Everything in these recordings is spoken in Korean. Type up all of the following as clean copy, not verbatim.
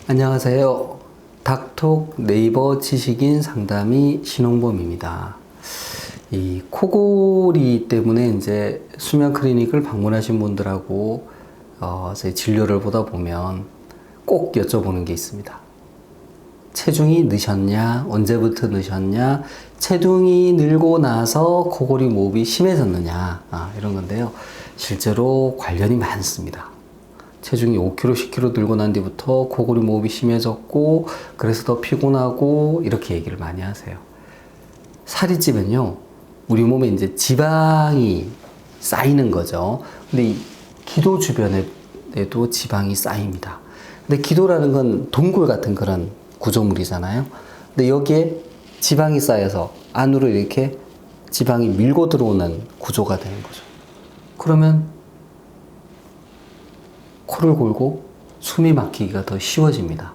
안녕하세요. 닥톡 네이버 지식인 상담의 신홍범입니다. 이 코골이 때문에 이제 수면 클리닉을 방문하신 분들하고 제 진료를 보다 보면 꼭 여쭤보는 게 있습니다. 체중이 느셨냐? 언제부터 느셨냐? 체중이 늘고 나서 코골이 모흡이 심해졌느냐? 이런 건데요. 실제로 관련이 많습니다. 체중이 5kg, 10kg 늘고 난 뒤부터 코골이 모흡이 심해졌고 그래서 더 피곤하고 이렇게 얘기를 많이 하세요. 살이 찌면요, 우리 몸에 이제 지방이 쌓이는 거죠. 근데 이 기도 주변에도 지방이 쌓입니다. 근데 기도라는 건 동굴 같은 그런 구조물이잖아요. 근데 여기에 지방이 쌓여서 안으로 이렇게 지방이 밀고 들어오는 구조가 되는 거죠. 그러면 코를 골고 숨이 막히기가 더 쉬워집니다.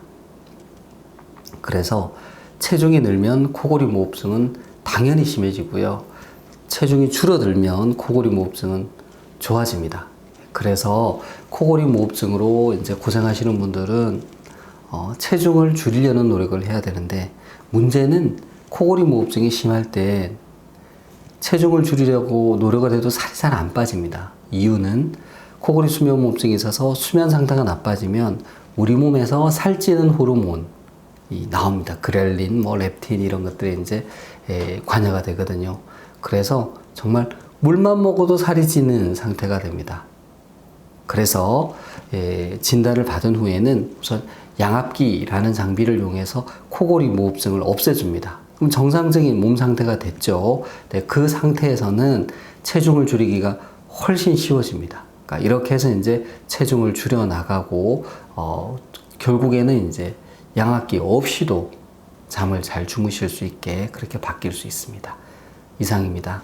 그래서 체중이 늘면 코골이 모흡증은 당연히 심해지고요. 체중이 줄어들면 코골이 모흡증은 좋아집니다. 그래서 코골이 모흡증으로 이제 고생하시는 분들은 체중을 줄이려는 노력을 해야 되는데, 문제는 코골이 모흡증이 심할 때 체중을 줄이려고 노력을 해도 살이 잘 안 빠집니다. 이유는 코골이 수면 모흡증이 있어서 수면 상태가 나빠지면 우리 몸에서 살찌는 호르몬이 나옵니다. 그렐린, 렙틴 이런 것들이 이제 관여가 되거든요. 그래서 정말 물만 먹어도 살이 찌는 상태가 됩니다. 그래서 진단을 받은 후에는 우선 양압기라는 장비를 이용해서 코골이 모흡증을 없애줍니다. 그럼 정상적인 몸 상태가 됐죠. 네, 그 상태에서는 체중을 줄이기가 훨씬 쉬워집니다. 그러니까 이렇게 해서 이제 체중을 줄여 나가고 결국에는 이제 양압기 없이도 잠을 잘 주무실 수 있게 그렇게 바뀔 수 있습니다. 이상입니다.